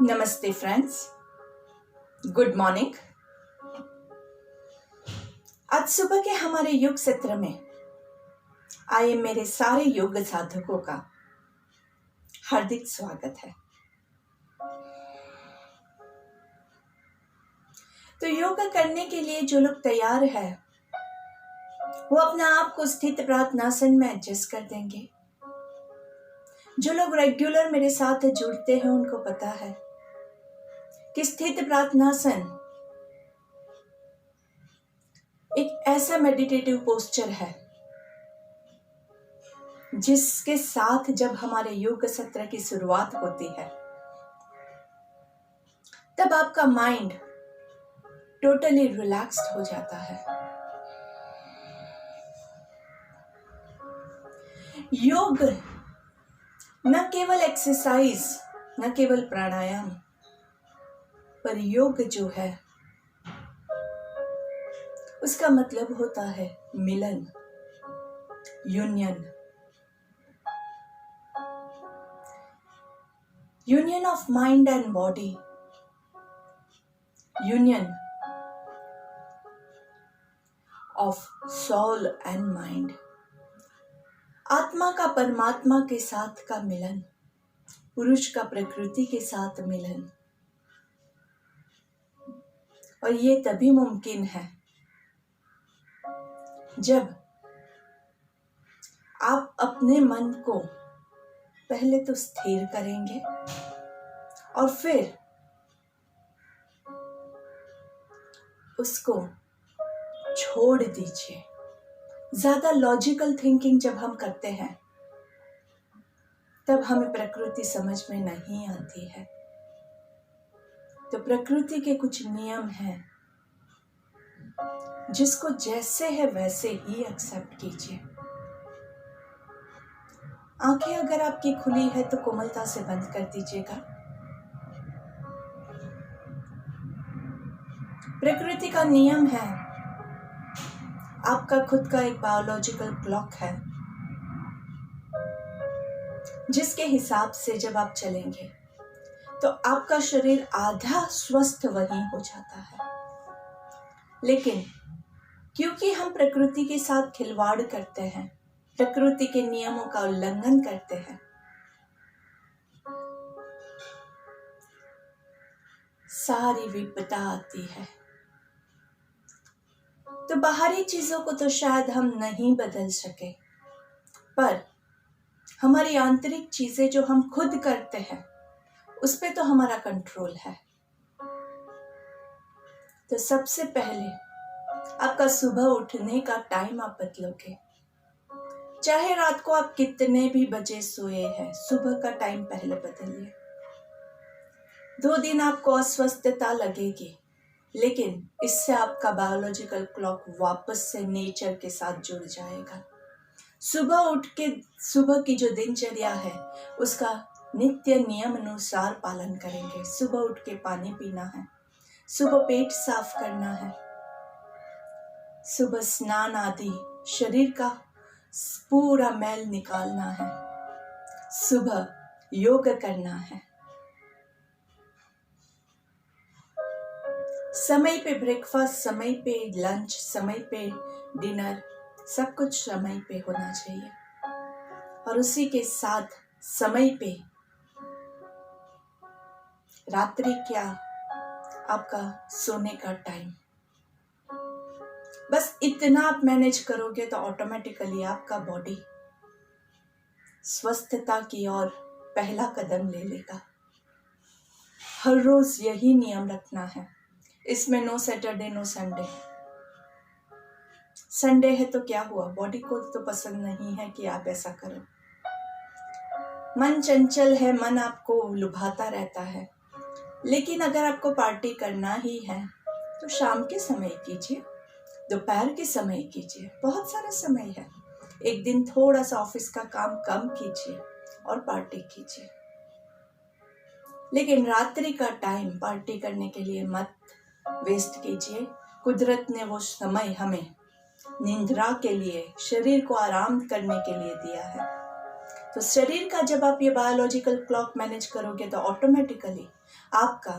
नमस्ते friends, good morning. आज सुबह के हमारे योग सत्र में आए मेरे सारे योग साधकों का हार्दिक स्वागत है। तो योग करने के लिए जो लोग तैयार है वो अपने आप को स्थित प्रार्थनासन में एडजस्ट कर देंगे। जो लोग रेगुलर मेरे साथ जुड़ते हैं उनको पता है कि स्थित प्रार्थनासन एक ऐसा मेडिटेटिव पोस्चर है जिसके साथ जब हमारे योग सत्र की शुरुआत होती है तब आपका माइंड टोटली रिलैक्स्ड हो जाता है। योग न केवल एक्सरसाइज, न केवल प्राणायाम, पर योग जो है उसका मतलब होता है मिलन, union of mind and body, union of soul and mind, आत्मा का परमात्मा के साथ का मिलन, पुरुष का प्रकृति के साथ मिलन। और ये तभी मुमकिन है जब आप अपने मन को पहले तो स्थिर करेंगे और फिर उसको छोड़ दीजिए। ज्यादा लॉजिकल थिंकिंग जब हम करते हैं तब हमें प्रकृति समझ में नहीं आती है। तो प्रकृति के कुछ नियम हैं जिसको जैसे है वैसे ही एक्सेप्ट कीजिए। आंखें अगर आपकी खुली है तो कोमलता से बंद कर दीजिएगा। प्रकृति का नियम है, आपका खुद का एक बायोलॉजिकल क्लॉक है जिसके हिसाब से जब आप चलेंगे तो आपका शरीर आधा स्वस्थ वहीं हो जाता है। लेकिन क्योंकि हम प्रकृति के साथ खिलवाड़ करते हैं, प्रकृति के नियमों का उल्लंघन करते हैं, सारी विपदा आती है। तो बाहरी चीजों को तो शायद हम नहीं बदल सके, पर हमारी आंतरिक चीजें जो हम खुद करते हैं उस पे तो हमारा कंट्रोल है। तो सबसे पहले आपका सुबह उठने का टाइम आप बदलोगे। चाहे रात को आप कितने भी बजे सोए हैं, सुबह का टाइम पहले बदलिए। 2 दिन आपको अस्वस्थता लगेगी, लेकिन इससे आपका बायोलॉजिकल क्लॉक वापस से नेचर के साथ जुड़ जाएगा। सुबह उठ के सुबह की जो दिनचर्या है उसका नित्य नियम अनुसार पालन करेंगे। सुबह उठ के पानी पीना है, सुबह पेट साफ करना है, सुबह स्नान आदि शरीर का पूरा मैल निकालना है, सुबह योग करना है, समय पे ब्रेकफास्ट, समय पे लंच, समय पे डिनर, सब कुछ समय पे होना चाहिए। और उसी के साथ समय पे रात्रि क्या आपका सोने का टाइम, बस इतना आप मैनेज करोगे तो ऑटोमेटिकली आपका बॉडी स्वस्थता की ओर पहला कदम ले लेगा। हर रोज यही नियम रखना है। इसमें no Saturday no Sunday. Sunday है तो क्या हुआ, बॉडी को तो पसंद नहीं है कि आप ऐसा करो। मन चंचल है, मन आपको लुभाता रहता है। लेकिन अगर आपको पार्टी करना ही है तो शाम के समय कीजिए, दोपहर के समय कीजिए, बहुत सारा समय है। एक दिन थोड़ा सा ऑफिस का काम कम कीजिए और पार्टी कीजिए, लेकिन रात्रि का टाइम पार्टी करने के लिए मत वेस्ट कीजिए। कुदरत ने वो समय हमें निंद्रा के लिए, शरीर को आराम करने के लिए दिया है। तो शरीर का जब आप ये बायोलॉजिकल क्लॉक मैनेज करोगे तो ऑटोमेटिकली आपका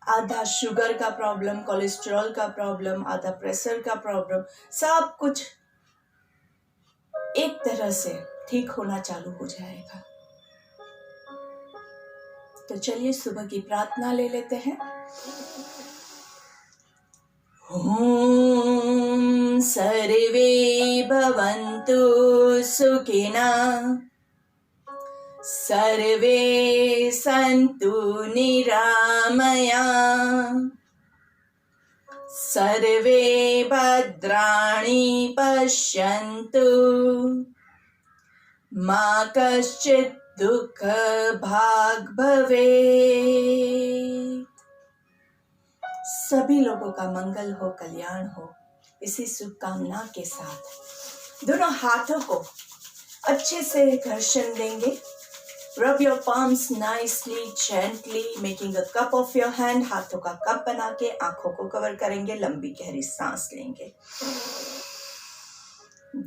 आधा शुगर का प्रॉब्लम, कोलेस्ट्रॉल का प्रॉब्लम, आधा प्रेशर का प्रॉब्लम, सब कुछ एक तरह से ठीक होना चालू हो जाएगा। तो चलिए सुबह की प्रार्थना ले लेते हैं। ओम सर्वे भवन्तु सुखिनः, सर्वे सन्तु निरामयाः, सर्वे भद्राणि पश्यन्तु, मा कश्चित् दुःख भाग् भवेत्। सभी लोगों का मंगल हो, कल्याण हो, इसी शुभकामना के साथ दोनों हाथों को अच्छे से घर्षण देंगे। Rub your palms nicely, gently, making a cup of your hand. हाथों का कप बना के आंखों को कवर करेंगे, लंबी गहरी सांस लेंगे।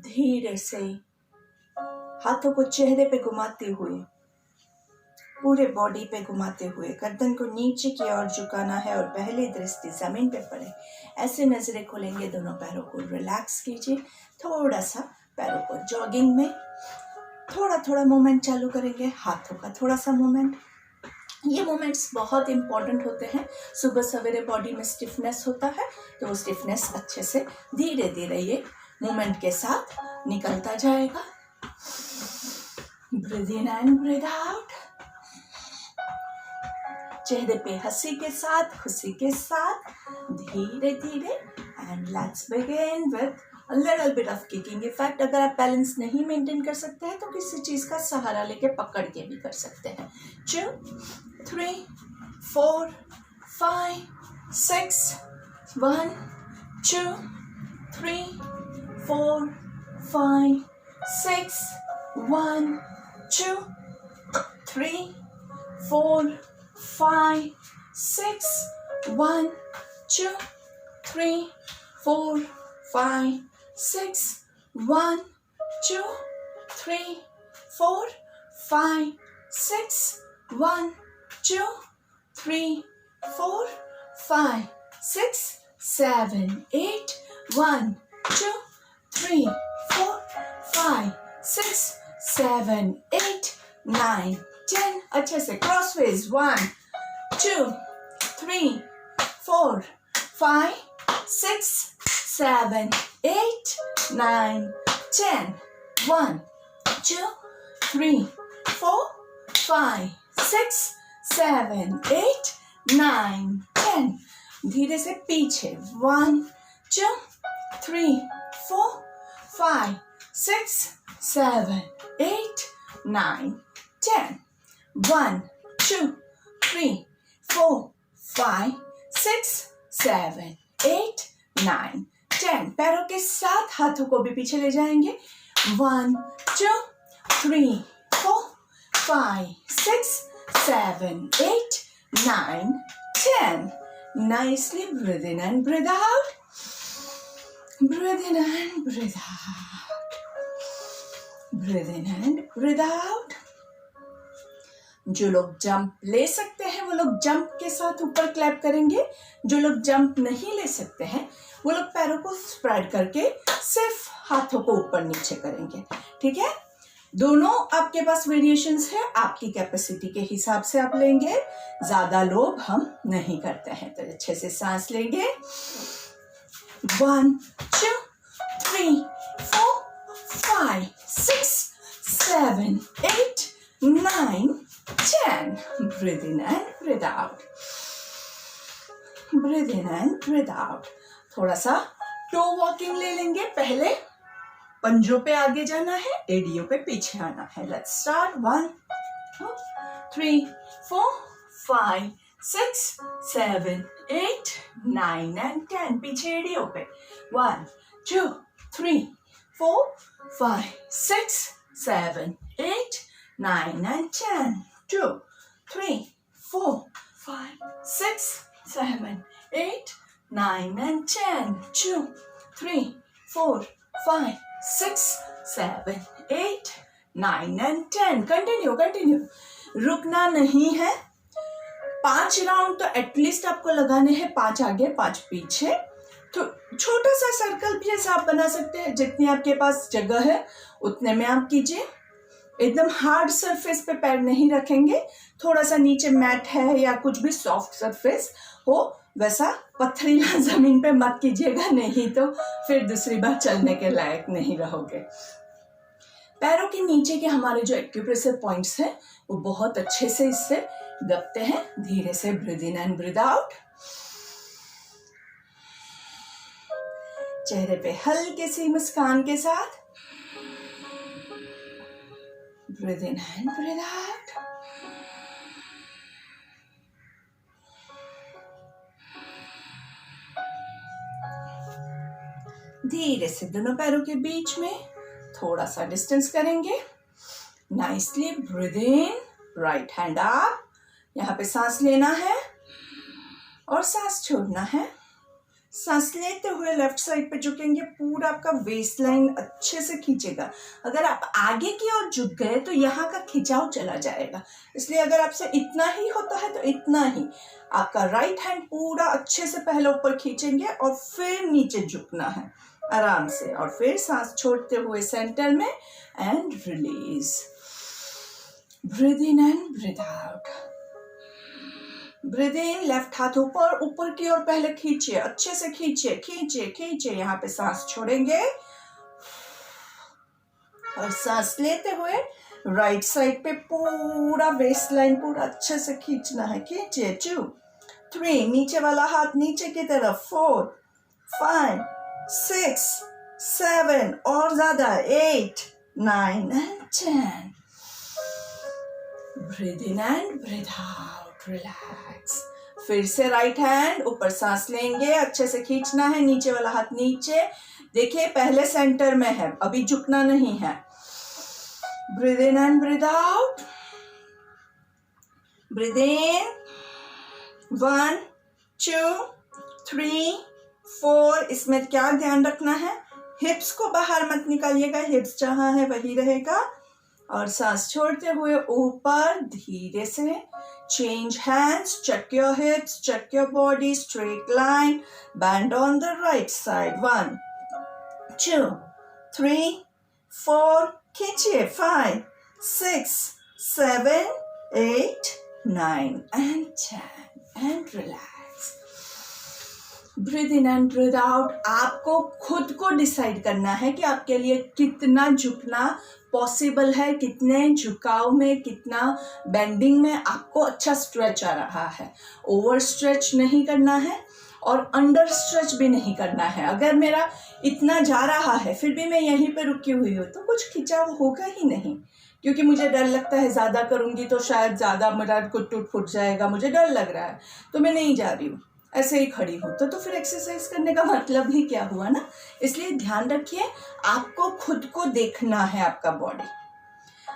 धीरे से हाथों को चेहरे पे घुमाते हुए, पूरे बॉडी पे घुमाते हुए गर्दन को नीचे की ओर झुकाना है और पहली दृष्टि जमीन पे पड़े। ऐसे नजरें खोलेंगे, दोनों पैरों को रिलैक्स कीजिए। थोड़ा सा पैरों को जॉगिंग में थोड़ा थोड़ा मूवमेंट चालू करेंगे, हाथों का थोड़ा सा मूवमेंट। ये मूवमेंट्स बहुत इंपॉर्टेंट होते हैं। सुबह सवेरे बॉडी में स्टिफनेस होता है, तो वो स्टिफनेस अच्छे से धीरे धीरे ये मूवमेंट के साथ निकलता जाएगा। Breathe in and breathe out. चेहरे पे हंसी के साथ, खुशी के साथ धीरे धीरे। And let's begin with a little bit of kicking effect। अगर आप बैलेंस नहीं मेंटेन कर सकते हैं तो किसी चीज का सहारा लेके पकड़ के भी कर सकते हैं। 2 3 4 5 6 1 2 3 4 5 6 1 2 3 4 5 6 1 2 3 4 5 6 1 2 3 4 5 6 1 2 3 4 5 6 7 8 1 2 3 4 5 6 7 8 9 10। अच्छे से क्रॉसवेज 1 2 3 4 5 6 7 8 9 10 1 2 3 4 5 6 7 8 9 10। धीरे से पीछे 1 2 3 4 5 6 7 8 9 10 1 2 3 4 5 6 7 8 9 10। पैरों के साथ हाथों को भी पीछे ले जाएंगे। 1 2 3 4 5 6 7 8 9 10। Nicely breathe in and breathe out. Breathe in and breathe out. Breathe in and breathe out. जो लोग जंप ले सकते हैं वो लोग जंप के साथ ऊपर क्लैप करेंगे। जो लोग जंप नहीं ले सकते हैं वो लोग पैरों को स्प्रेड करके सिर्फ हाथों को ऊपर नीचे करेंगे। ठीक है, दोनों आपके पास वेरिएशंस है, आपकी कैपेसिटी के हिसाब से आप लेंगे। ज्यादा लोग हम नहीं करते हैं, तो अच्छे से सांस लेंगे। 1 2 3 4 5 6 7 8 9 10। Breathe in and breathe out. Breathe in and breathe out. थोड़ा सा टो वॉकिंग ले लेंगे। पहले पंजों पे आगे जाना है, एडियो पे पीछे आना है। Let's start. 1 2 3 4 5 6 7 8 9 and 10। पीछे एडियो पे 1 2 3 4 5 6 7 8 9 and 10। 2 3 4 5 6 7 8 9 and 10। 2 3 4 5 6 7 8 9 and 10। Continue continue, रुकना नहीं है। 5 राउंड तो एटलीस्ट आपको लगाने हैं, 5 आगे 5 पीछे। तो छोटा सा सर्कल भी ऐसा आप बना सकते हैं, जितनी आपके पास जगह है उतने में आप कीजिए। एकदम हार्ड सरफेस पे पैर नहीं रखेंगे, थोड़ा सा नीचे मैट है या कुछ भी सॉफ्ट सरफेस हो वैसा पथरीला जमीन पे मत कीजिएगा, नहीं तो फिर दूसरी बार चलने के लायक नहीं रहोगे। पैरों के नीचे के हमारे जो एक्यूप्रेशर पॉइंट्स हैं वो बहुत अच्छे से इससे दबते हैं। धीरे से breathe in and breathe out. चेहरे पे हल्के सी मुस्कान के साथ breathe in and breathe out. धीरे से दोनों पैरों के बीच में थोड़ा सा डिस्टेंस करेंगे। नाइसली ब्रीथ इन, राइट हैंड अप, यहाँ पे सांस लेना है और सांस छोड़ना है। सांस लेते हुए लेफ्ट साइड पे झुकेंगे, पूरा आपका वेस्ट लाइन अच्छे से खींचेगा। अगर आप आगे की ओर झुक गए तो यहाँ का खिंचाव चला जाएगा, इसलिए अगर आपसे इतना ही होता है तो इतना ही आपका राइट हैंड पूरा अच्छे से पहले ऊपर खींचेंगे और फिर नीचे झुकना है आराम से, और फिर सांस छोड़ते हुए सेंटर में and release. Breathe in and breathe out. Breathe in, left हाथ ऊपर, ऊपर की ओर पहले खींचिए, अच्छे से खींचिए खींचिए खींचिए। यहाँ पे सांस छोड़ेंगे और सांस लेते हुए राइट साइड पे पूरा वेस्ट लाइन पूरा अच्छे से खींचना है। खींचिए, 2 3, नीचे वाला हाथ नीचे की तरफ, 4 5 6 7 और ज्यादा, 8 9 and 10। Breathe in and breathe out, relax. फिर से राइट हैंड ऊपर, सांस लेंगे, अच्छे से खींचना है, नीचे वाला हाथ नीचे। देखिए पहले सेंटर में है, अभी झुकना नहीं है। Breathe in and breathe out. Breathe in, 1 2 3 4। इसमें क्या ध्यान रखना है, हिप्स को बाहर मत निकालिएगा, हिप्स जहां है वही रहेगा। और सांस छोड़ते हुए ऊपर धीरे से change hands, check your hips, check your body, straight line, bend on the right side, 1 2 3 4, खींचिए, 5 6 7 8 9 and 10 and relax। Breathe in and breathe out. आपको खुद को डिसाइड करना है कि आपके लिए कितना झुकना पॉसिबल है, कितने झुकाव में, कितना बेंडिंग में आपको अच्छा स्ट्रेच आ रहा है। ओवर स्ट्रेच नहीं करना है और अंडर स्ट्रेच भी नहीं करना है। अगर मेरा इतना जा रहा है फिर भी मैं यहीं पे रुकी हुई हूँ तो कुछ खिंचाव होगा ही नहीं, क्योंकि मुझे डर लगता है ज़्यादा करूँगी तो शायद ज़्यादा मेरा कुछ टूट फूट जाएगा, मुझे डर लग रहा है तो मैं नहीं जा रही हूँ, ऐसे ही खड़ी हूँ। तो फिर एक्सरसाइज करने का मतलब ही क्या हुआ ना। इसलिए ध्यान रखिए, आपको खुद को देखना है, आपका बॉडी,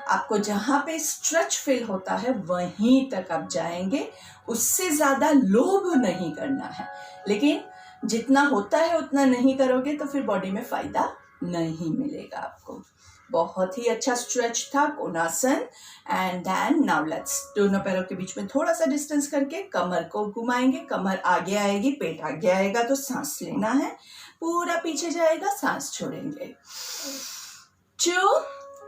आपको जहाँ पे स्ट्रेच फील होता है वहीं तक आप जाएंगे, उससे ज़्यादा लोभ नहीं करना है। लेकिन जितना होता है उतना नहीं करोगे तो फिर बॉडी में फ़ायदा नहीं मिलेगा आपको। बहुत ही अच्छा स्ट्रेच था Konasana. And then now let's, दोनों पैरों के बीच में थोड़ा सा डिस्टेंस करके कमर को घुमाएंगे, कमर आगे आएगी, पेट आगे आएगा तो सांस लेना है, पूरा पीछे जाएगा, सांस छोड़ेंगे। 2,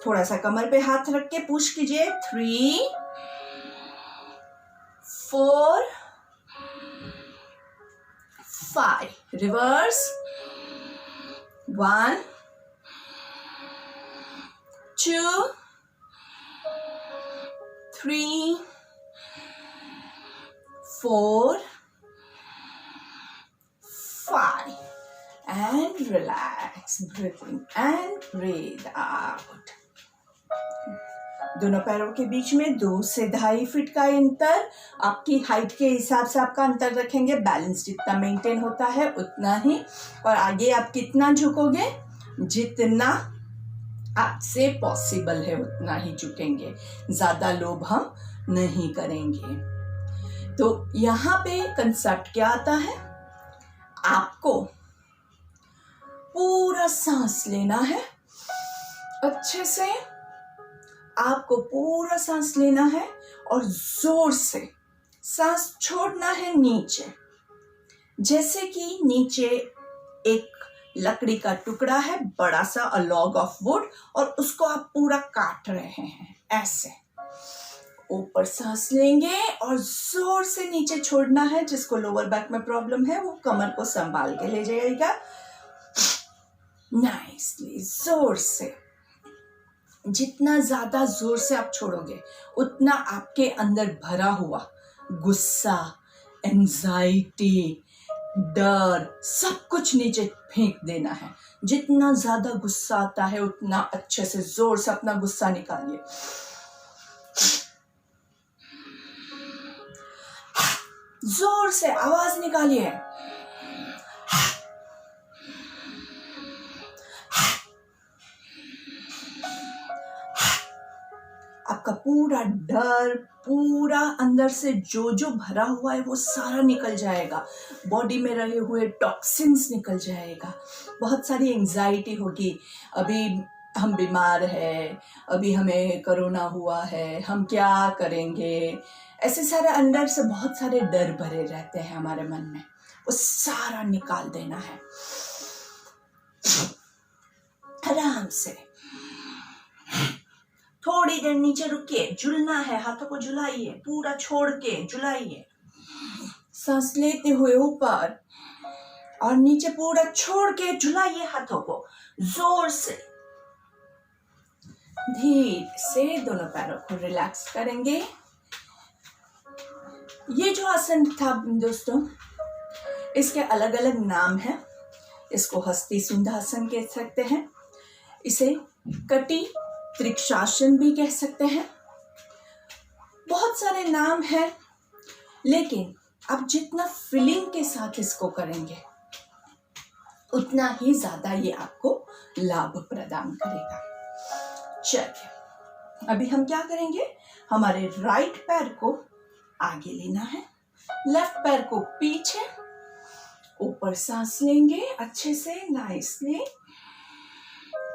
थोड़ा सा कमर पे हाथ रख के पुश कीजिए, 3 4 5, reverse, 1 2 3 4 5 and relax, breathe in and breathe out। दोनों पैरों के बीच में 2 से 2.5 फीट का अंतर, आपकी हाइट के हिसाब से आपका अंतर रखेंगे, बैलेंस जितना मेंटेन होता है उतना ही। और आगे आप कितना झुकोगे, जितना आपसे पॉसिबल है उतना ही झुकेंगे, ज्यादा लोभ हम नहीं करेंगे। तो यहाँ पे कंसेप्ट क्या आता है, आपको पूरा सांस लेना है अच्छे से, आपको पूरा सांस लेना है और जोर से सांस छोड़ना है नीचे, जैसे कि नीचे एक लकड़ी का टुकड़ा है, बड़ा सा, अ लॉग ऑफ वुड, और उसको आप पूरा काट रहे हैं। ऐसे ऊपर सांस लेंगे और जोर से नीचे छोड़ना है। जिसको लोअर बैक में प्रॉब्लम है वो कमर को संभाल के ले जाएगा। नाइसली, जोर से। जितना ज्यादा जोर से आप छोड़ोगे उतना आपके अंदर भरा हुआ गुस्सा, एंजाइटी, डर, सब कुछ नीचे फेंक देना है। जितना ज्यादा गुस्सा आता है उतना अच्छे से जोर से अपना गुस्सा निकालिए। जोर से आवाज निकालिए। आपका पूरा डर, पूरा अंदर से जो जो भरा हुआ है वो सारा निकल जाएगा। बॉडी में रहे हुए टॉक्सिन्स निकल जाएगा। बहुत सारी एंजाइटी होगी, अभी हम बीमार है, अभी हमें कोरोना हुआ है, हम क्या करेंगे, ऐसे सारे अंदर से बहुत सारे डर भरे रहते हैं हमारे मन में, वो सारा निकाल देना है आराम से। थोड़ी देर नीचे रुकिए, झूलना है, हाथों को झुलाइए, पूरा छोड़ के झुलाइए। सांस लेते हुए ऊपर और नीचे पूरा छोड़ के झुलाइए हाथों को जोर से। धीरे से दोनों पैरों को रिलैक्स करेंगे। ये जो आसन था दोस्तों, इसके अलग अलग नाम हैं। इसको हस्ती सिंहासन कह सकते हैं, इसे कटी त्रिक्षासन भी कह सकते हैं, बहुत सारे नाम हैं। लेकिन आप जितना फीलिंग के साथ इसको करेंगे उतना ही ज्यादा ये आपको लाभ प्रदान करेगा। चलिए अभी हम क्या करेंगे, हमारे राइट पैर को आगे लेना है, लेफ्ट पैर को पीछे, ऊपर सांस लेंगे अच्छे से नाइसली,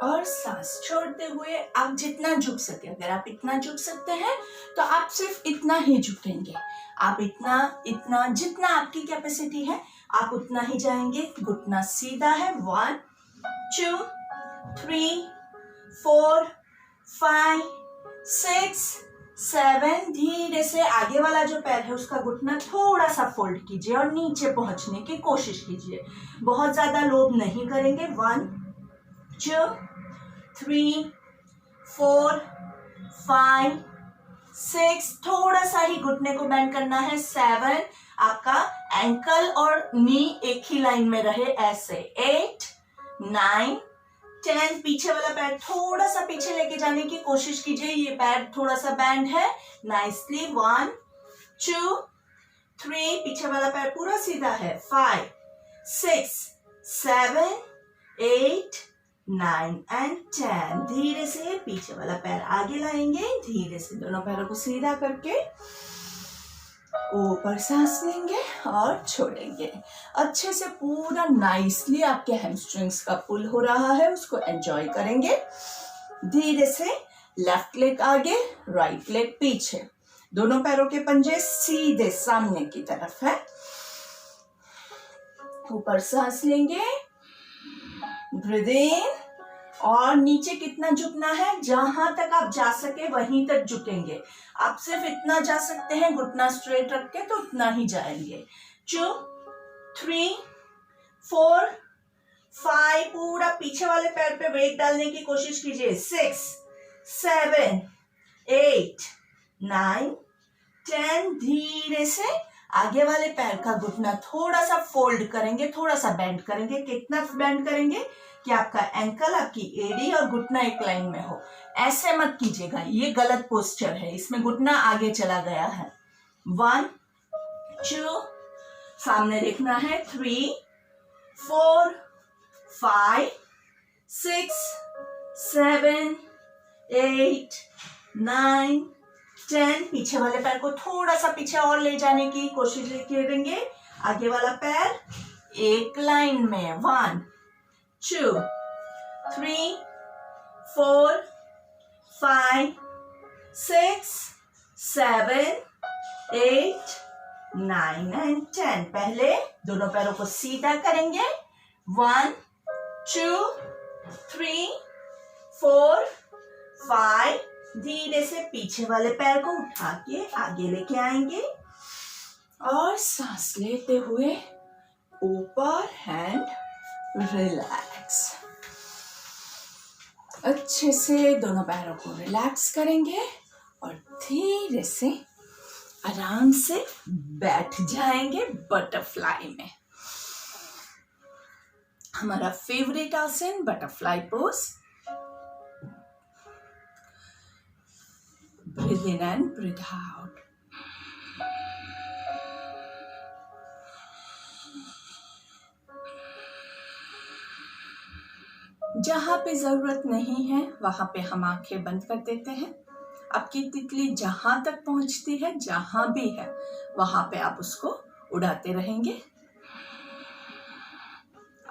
और सांस छोड़ते हुए आप जितना झुक सके, अगर आप इतना झुक सकते हैं तो आप सिर्फ इतना ही झुकेंगे। आप इतना जितना आपकी कैपेसिटी है आप उतना ही जाएंगे। घुटना सीधा है। 1 2 3 4 5 6 7। धीरे से आगे वाला जो पैर है उसका घुटना थोड़ा सा फोल्ड कीजिए और नीचे पहुंचने की कोशिश कीजिए। बहुत ज्यादा लोड नहीं करेंगे। 1 2 3 4 5 6। थोड़ा सा ही घुटने को बेंड करना है। 7। आपका एंकल और नी एक ही लाइन में रहे ऐसे। 8 9 10। पीछे वाला पैर थोड़ा सा पीछे लेके जाने की कोशिश कीजिए, ये पैर थोड़ा सा बैंड है नाइसली। 1 2 3। पीछे वाला पैर पूरा सीधा है। 5 6 7 8 9 एंड 10। धीरे से पीछे वाला पैर आगे लाएंगे, धीरे से दोनों पैरों को सीधा करके ऊपर सांस लेंगे और छोड़ेंगे। अच्छे से पूरा नाइसली आपके हैमस्ट्रिंग्स का पुल हो रहा है, उसको एंजॉय करेंगे। धीरे से लेफ्ट लेग आगे, राइट लेग पीछे, दोनों पैरों के पंजे सीधे सामने की तरफ है। ऊपर सांस लेंगे, ब्रीथ इन, और नीचे कितना झुकना है, जहां तक आप जा सके वहीं तक झुकेंगे। आप सिर्फ इतना जा सकते हैं घुटना स्ट्रेट रख के, तो उतना ही जाएंगे। 2 3 4 5। पूरा पीछे वाले पैर पे वेट डालने की कोशिश कीजिए। 6 7 8 9 10। धीरे से आगे वाले पैर का घुटना थोड़ा सा फोल्ड करेंगे, थोड़ा सा बेंड करेंगे। कितना बेंड करेंगे कि आपका एंकल, आपकी एडी और घुटना एक लाइन में हो। ऐसे मत कीजिएगा, ये गलत पोस्चर है, इसमें घुटना आगे चला गया है। 1 2। सामने देखना है। 3 4 5 6 7 8 9 10। पीछे वाले पैर को थोड़ा सा पीछे और ले जाने की कोशिश करेंगे। आगे वाला पैर एक लाइन में। 1 2 3 4 5 6, 7, 8, 9 and 10. पहले दोनों पैरों को सीधा करेंगे. 1, 2, 3, 4, 5. धीरे से पीछे वाले पैर को उठा के आगे लेके आएंगे और सांस लेते हुए ऊपर एंड रिलैक्स. अच्छे से दोनों पैरों को रिलैक्स करेंगे और धीरे से आराम से बैठ जाएंगे बटरफ्लाई में. हमारा फेवरेट आसन butterfly pose. Breathe in and breathe out. जहां पे जरूरत नहीं है वहां पे हम आंखें बंद कर देते हैं. आपकी तितली जहां तक पहुंचती है, जहां भी है वहां पे आप उसको उड़ाते रहेंगे.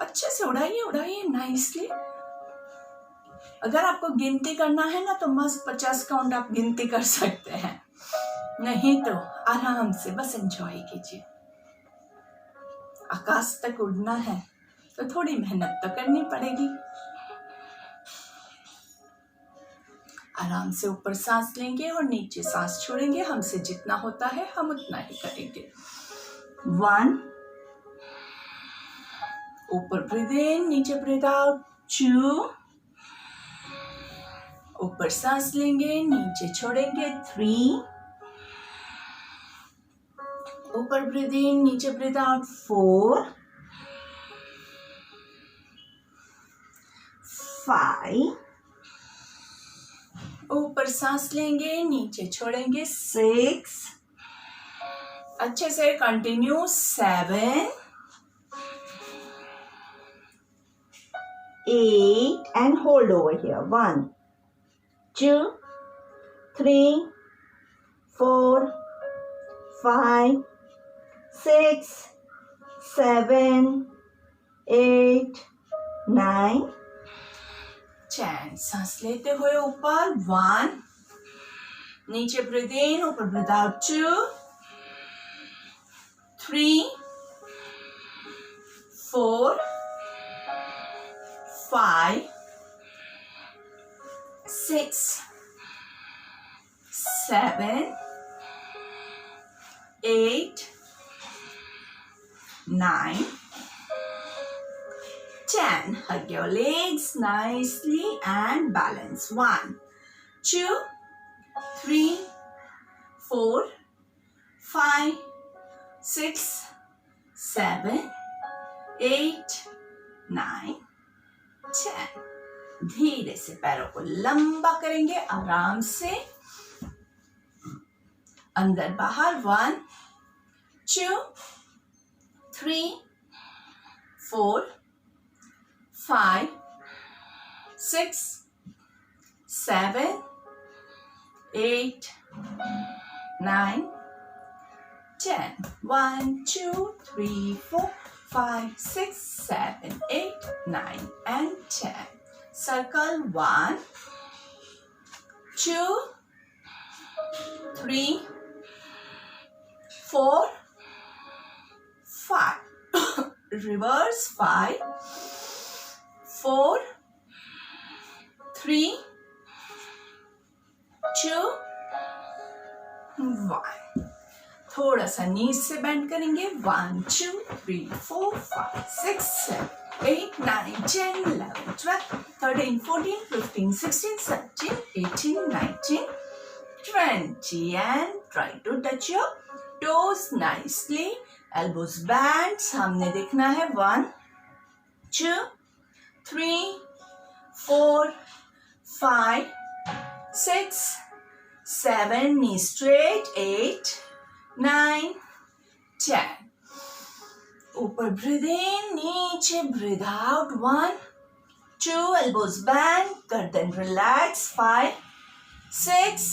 अच्छे से उड़ाइए उड़ाइए नाइसली. अगर आपको गिनती करना है ना तो मस्त 50 काउंट आप गिनती कर सकते हैं. नहीं तो आराम से बस एंजॉय कीजिए. आकाश तक उड़ना है तो थोड़ी मेहनत तो करनी पड़ेगी. आराम से ऊपर सांस लेंगे और नीचे सांस छोड़ेंगे. हमसे जितना होता है हम उतना ही करेंगे. 1, ऊपर ब्रीथ इन, नीचे ब्रीथ आउट. 2, ऊपर सांस लेंगे, नीचे छोड़ेंगे. 3, ऊपर ब्रीथ इन, नीचे ब्रीथ आउट. 4, 5, ऊपर सांस लेंगे, नीचे छोड़ेंगे. 6, अच्छे से continue. 7, 8 and hold over here. 1, 2, 3, 4, 5, 6, 7, 8, 9, 10. सांस लेते हुए ऊपर. 1, नीचे ब्रीथ इन, ऊपर breathe out. 2, 3, 4, 5, 6, 7, 8, 9, 10. Hug your legs nicely and balance. 1, 2, 3, 4, 5, 6, 7, 8, 9, 10. धीरे से पैरों को लंबा करेंगे. आराम से अंदर बाहर. 1, 2, 3, 4, 5, 6, 7, 8, 9, 10. 1, 2, 3, 4, 5, 6, 7, 8, 9 and 10. Circle. 1, 2, 3, 4, 5. Reverse. 5, 4, 3, 2, 1. थोड़ा सा नीज से बेंड करेंगे. 1, 2, 3, 4, 5, 6, 7, 8, 9, 10, 11, 12, 13, 14, 15, 16, 17, 18, 19, 20. And try to touch your toes nicely. Elbows bent. सामने देखना है. 1, 2, 3, 4, 5, 6, 7. Knees straight. 8, 9, 10. ऊपर breathe in, नीचे breathe out. 1, 2, elbows bent, गर्दन relax. 5, 6,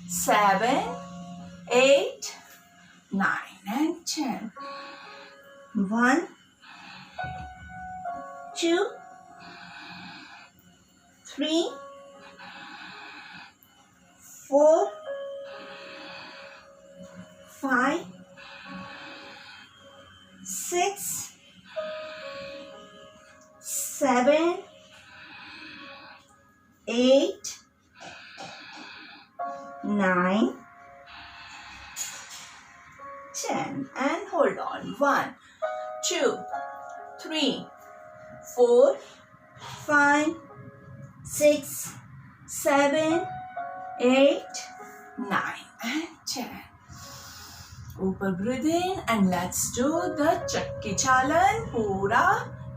7, 8, 9 and 10. 1, 2, 3, 4 5 6 7 8 9 10 and hold on. 1 2 3 4 5 6 7 8 9 and 10. ऊपर breathe in and let's do the Chakki Chalan. पूरा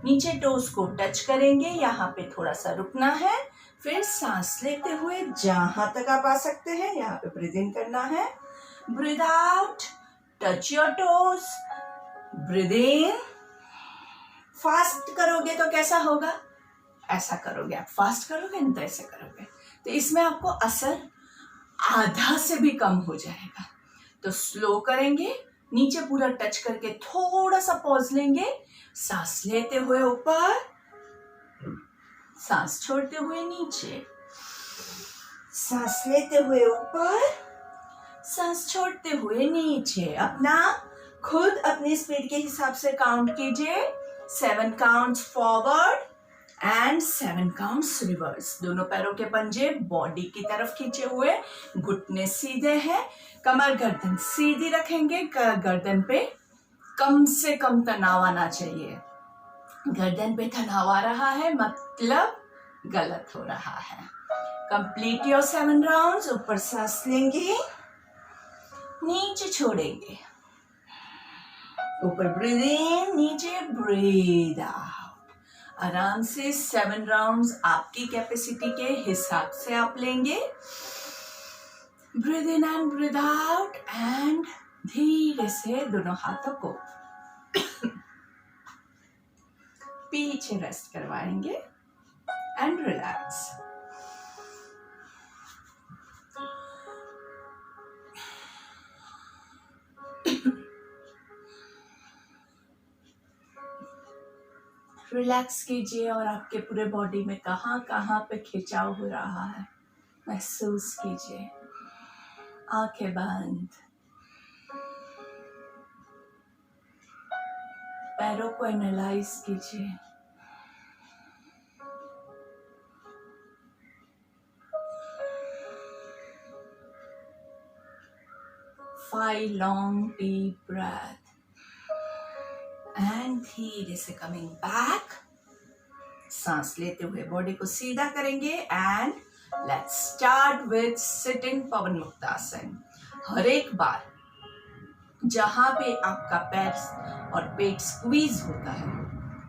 नीचे टोस को टच करेंगे, यहाँ पे थोड़ा सा रुकना है, फिर सांस लेते हुए जहां तक आप आ सकते हैं यहाँ पे ब्रीथ इन करना है. Breathe out, touch your toes, breathe in. Fast करोगे तो कैसा होगा? ऐसा करोगे. आप फास्ट करोगे तो ऐसे करोगे, तो इसमें आपको असर आधा से भी कम हो जाएगा. तो स्लो करेंगे, नीचे पूरा टच करके थोड़ा सा पॉज लेंगे, सांस लेते हुए ऊपर, सांस छोड़ते हुए नीचे, सांस लेते हुए ऊपर, सांस छोड़ते हुए नीचे. अपना खुद अपनी स्पीड के हिसाब से काउंट कीजिए. 7 counts forward and 7 counts reverse. दोनों पैरों के पंजे बॉडी की तरफ खींचे हुए, घुटने सीधे हैं, कमर गर्दन सीधी रखेंगे. गर्दन पे कम से कम तनाव आना चाहिए. गर्दन पे तनाव आ रहा है मतलब गलत हो रहा है. Complete your 7 rounds. ऊपर सांस लेंगे, नीचे छोड़ेंगे, ऊपर ब्रीथ इन, नीचे ब्रीथ आउट. आराम से 7 राउंड्स आपकी कैपेसिटी के हिसाब से आप लेंगे. Breathe in and breathe out and धीरे से दोनों हाथों को पीछे रेस्ट करवाएंगे एंड रिलैक्स. रिलैक्स कीजिए और आपके पूरे बॉडी में कहाँ कहाँ पे खिंचाव हो रहा है महसूस कीजिए. आंखें बंद, पैरों को एनालाइज कीजिए. Five long deep breath and धीरे से कमिंग बैक. सांस लेते हुए बॉडी को सीधा करेंगे and let's start with sitting Pawanmuktasana. हर एक बार जहां पे आपका पैर और पेट स्क्वीज होता है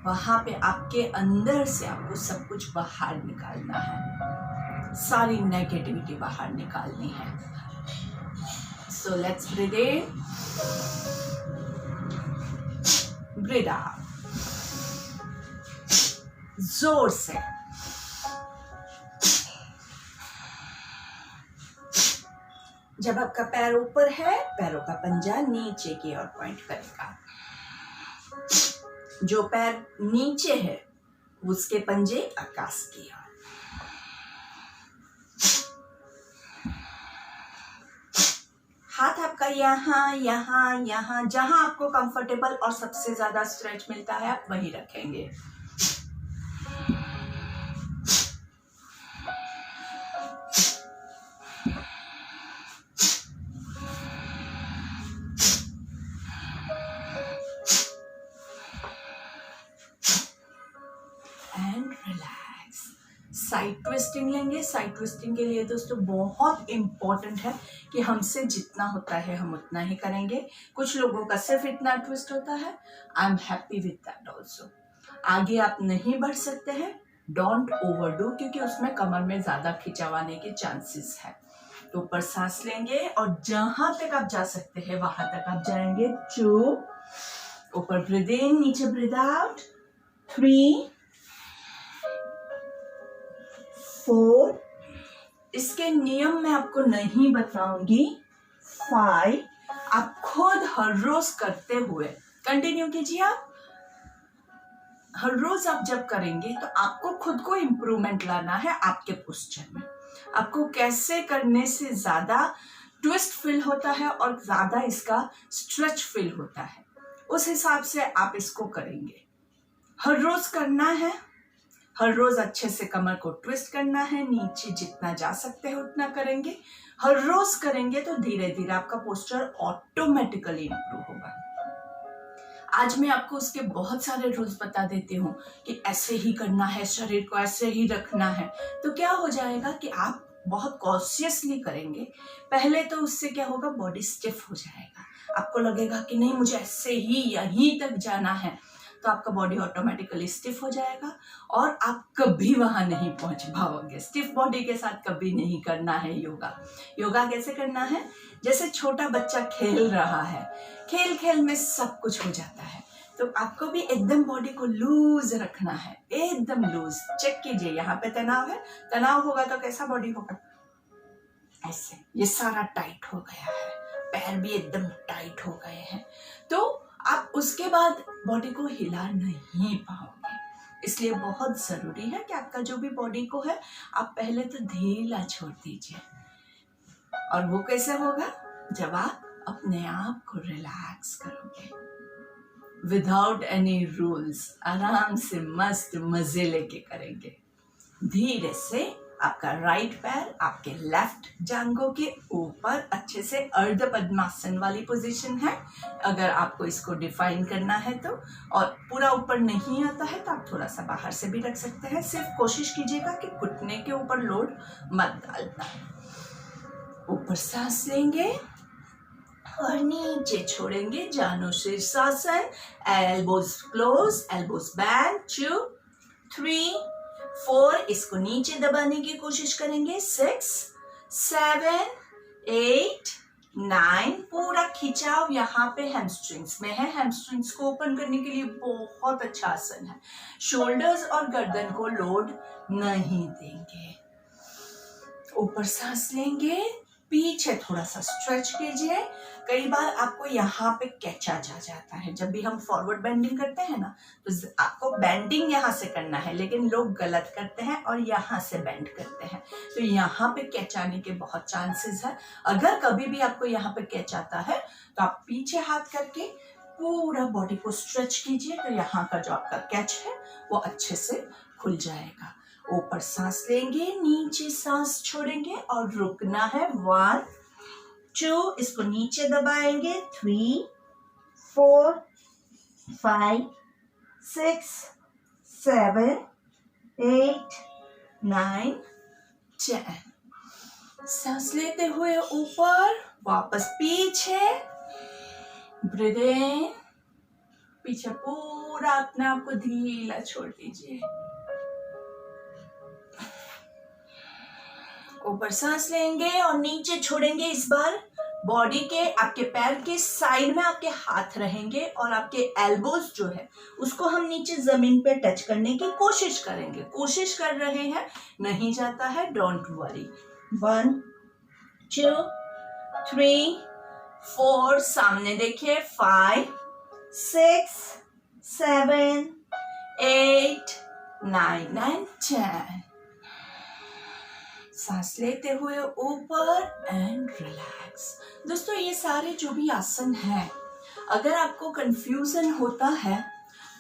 वहां पे आपके अंदर से आपको सब कुछ बाहर निकालना है, सारी नेगेटिविटी बाहर निकालनी है. So let's breathe in, breathe out. जोर से. जब आपका पैर ऊपर है, पैरों का पंजा नीचे की ओर पॉइंट करेगा. जो पैर नीचे है उसके पंजे आकाश की ओर. हाथ आपका यहाँ यहाँ यहाँ, जहां आपको कंफर्टेबल और सबसे ज्यादा स्ट्रेच मिलता है आप वही रखेंगे. And relax. साइड ट्विस्टिंग लेंगे. साइड ट्विस्टिंग के लिए दोस्तों बहुत इंपॉर्टेंट है कि हमसे जितना होता है हम उतना ही करेंगे. कुछ लोगों का सिर्फ इतना ट्विस्ट होता है. I am happy with that also. आगे आप नहीं बढ़ सकते हैं, डोंट ओवरडू, क्योंकि उसमें कमर में ज्यादा खिंचाव आने के चांसेस है. तो ऊपर सांस लेंगे और जहां तक आप जा सकते हैं वहां तक आप जाएंगे. 2, ऊपर ब्रीथ इन, नीचे ब्रीथ आउट. 3, 4, इसके नियम मैं आपको नहीं बताऊंगी. 5, आप खुद हर रोज करते हुए कंटिन्यू कीजिए. आप हर रोज आप जब करेंगे तो आपको खुद को इम्प्रूवमेंट लाना है आपके पोस्चर में. आपको कैसे करने से ज्यादा ट्विस्ट फील होता है और ज्यादा इसका स्ट्रेच फील होता है, उस हिसाब से आप इसको करेंगे। हर रोज करना है, हर रोज अच्छे से कमर को ट्विस्ट करना है, नीचे जितना जा सकते हैं उतना करेंगे। हर रोज करेंगे तो धीरे धीरे आपका पोस्चर ऑटोमेटिकली इंप्रूव होगा। आज मैं आपको उसके बहुत सारे रूल्स बता देती हूँ कि ऐसे ही करना है, शरीर को ऐसे ही रखना है। तो क्या हो जाएगा कि आप बहुत कॉन्शियसली करेंगे। पहले तो उससे क्या होगा, बॉडी स्टिफ हो जाएगा, आपको लगेगा कि नहीं मुझे ऐसे ही यहीं तक जाना है, तो आपका बॉडी ऑटोमेटिकली स्टिफ हो जाएगा और आप कभी वहां नहीं पहुंच पाओगे। स्टिफ बॉडी के साथ कभी नहीं करना है योगा। योगा कैसे करना है, जैसे छोटा बच्चा खेल रहा है, खेल खेल में सब कुछ हो जाता है, तो आपको भी एकदम बॉडी को लूज रखना है, एकदम लूज। चेक कीजिए, यहाँ पे तनाव है, तनाव होगा तो कैसा बॉडी होगा, ऐसे। ये सारा टाइट हो गया है, पैर भी एकदम टाइट हो गए हैं, तो आप उसके बाद बॉडी को हिला नहीं पाओगे। इसलिए बहुत जरूरी है कि आपका जो भी बॉडी को है, आप पहले तो ढीला छोड़ दीजिए। और वो कैसे होगा, जब आप अपने आप को रिलैक्स करोगे, विदाउट एनी रूल्स, आराम से मस्त मजे लेके करेंगे। धीरे से आपका राइट पैर आपके लेफ्ट जांघों के ऊपर अच्छे से अर्ध पद्मासन वाली पोजीशन है, अगर आपको इसको डिफाइन करना है तो। और पूरा ऊपर नहीं आता है तो आप थोड़ा सा बाहर से भी रख सकते हैं। सिर्फ कोशिश कीजिएगा कि घुटने के ऊपर लोड मत डालना। ऊपर सांस लेंगे और नीचे छोड़ेंगे, जानो शीर्षासन। Elbows close, elbows band. 2, 3, 4, इसको नीचे दबाने की कोशिश करेंगे। 6, 7, 8, 9, पूरा खिंचाव यहाँ पे हैमस्ट्रिंग्स में है। हैमस्ट्रिंग्स को ओपन करने के लिए बहुत अच्छा आसन है। शोल्डर्स और गर्दन को लोड नहीं देंगे। ऊपर सांस लेंगे, पीछे थोड़ा सा स्ट्रेच कीजिए। कई बार आपको यहाँ पे कैचा जा जाता है, जब भी हम फॉरवर्ड बेंडिंग करते हैं ना, तो आपको बेंडिंग यहाँ से करना है, लेकिन लोग गलत करते हैं और यहाँ से बेंड करते हैं, तो यहाँ पे कैच आने के बहुत चांसेस है। अगर कभी भी आपको यहाँ पे कैच आता है तो आप पीछे हाथ करके पूरा बॉडी को स्ट्रेच कीजिए, तो यहाँ का जो आपका कैच है वो अच्छे से खुल जाएगा। ऊपर सांस लेंगे, नीचे सांस छोड़ेंगे और रुकना है। 1, 2, इसको नीचे दबाएंगे। 3, 4, 5, 6, 7, 8, 9, 10। सांस लेते हुए ऊपर, वापस पीछे, ब्रीथ इन, पीछे पूरा अपने आप को ढीला छोड़ दीजिए। ऊपर सांस लेंगे और नीचे छोड़ेंगे। इस बार बॉडी के, आपके पैर के साइड में आपके हाथ रहेंगे और आपके एल्बोज जो है उसको हम नीचे जमीन पे टच करने की कोशिश करेंगे। कोशिश कर रहे हैं, नहीं जाता है, डोंट वरी। 1, 2, 3, 4, सामने देखिए। 5, 6, 7, 8, 9, 10। सांस लेते हुए ऊपर एंड रिलैक्स। दोस्तों, ये सारे जो भी आसन हैं, अगर आपको कंफ्यूजन होता है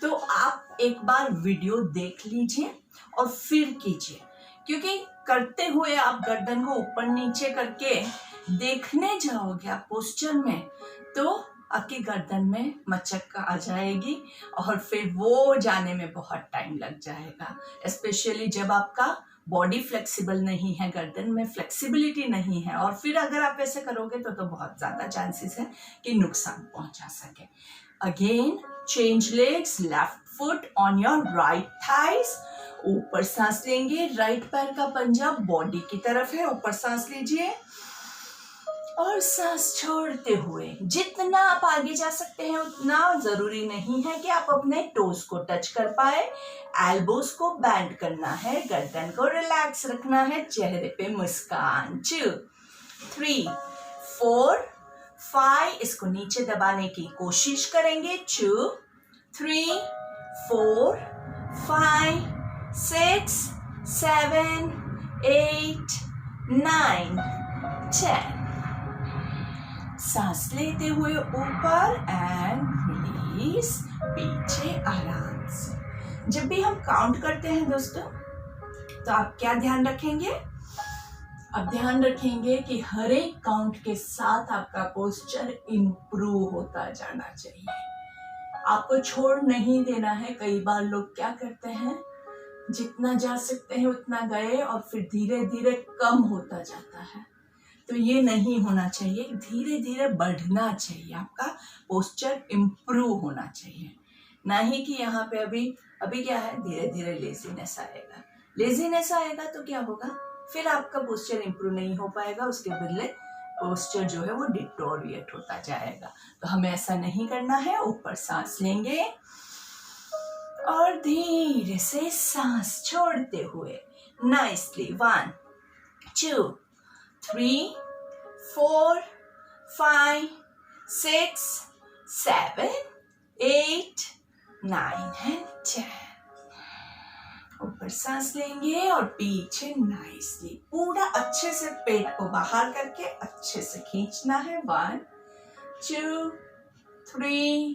तो आप एक बार वीडियो देख लीजिए और फिर कीजिए, क्योंकि करते हुए आप गर्दन को ऊपर नीचे करके देखने जाओगे आप पोस्चर में, तो आपकी गर्दन में मचक आ जाएगी और फिर वो जाने में बहुत टाइम लग जाएगा। स्पेशली जब आपका बॉडी फ्लेक्सिबल नहीं है, गर्दन में फ्लेक्सिबिलिटी नहीं है, और फिर अगर आप ऐसे करोगे तो बहुत ज्यादा चांसेस है कि नुकसान पहुंचा सके। Again, change legs, left foot on your right thighs. ऊपर सांस लेंगे, राइट पैर का पंजा बॉडी की तरफ है, ऊपर सांस लीजिए और सांस छोड़ते हुए जितना आप आगे जा सकते हैं उतना। जरूरी नहीं है कि आप अपने टोज को टच कर पाए, एल्बोज को बैंड करना है, गर्दन को रिलैक्स रखना है, चेहरे पे मुस्कान। 2, 3, 4, 5, इसको नीचे दबाने की कोशिश करेंगे। 2, 3, 4, 5, 6, 7, 8, 9, 10. सांस लेते हुए ऊपर एंड रिलीज पीछे आराम से. जब भी हम काउंट करते हैं दोस्तों, तो आप क्या ध्यान रखेंगे? आप ध्यान रखेंगे कि हर एक काउंट के साथ आपका पोस्चर इंप्रूव होता जाना चाहिए. आपको छोड़ नहीं देना है. कई बार लोग क्या करते हैं, जितना जा सकते हैं उतना गए और फिर धीरे धीरे कम होता जाता है. तो ये नहीं होना चाहिए. धीरे धीरे बढ़ना चाहिए. आपका पोस्चर इंप्रूव होना चाहिए. ना ही कि यहाँ पे अभी क्या है, धीरे धीरे लेजीनेस आएगा. लेजीनेस आएगा तो क्या होगा, फिर आपका पोस्चर इंप्रूव नहीं हो पाएगा. उसके बदले पोस्चर जो है वो डिटोरिएट होता जाएगा. तो हमें ऐसा नहीं करना है. ऊपर सांस लेंगे और धीरे से सांस छोड़ते हुए नाइसली 1, 2, 3, 4, 5, 6, 7, 8, 9 and 10. ऊपर सांस लेंगे और पीछे नाइसली पूरा अच्छे से पेट को बाहर करके अच्छे से खींचना है. 1, 2, 3,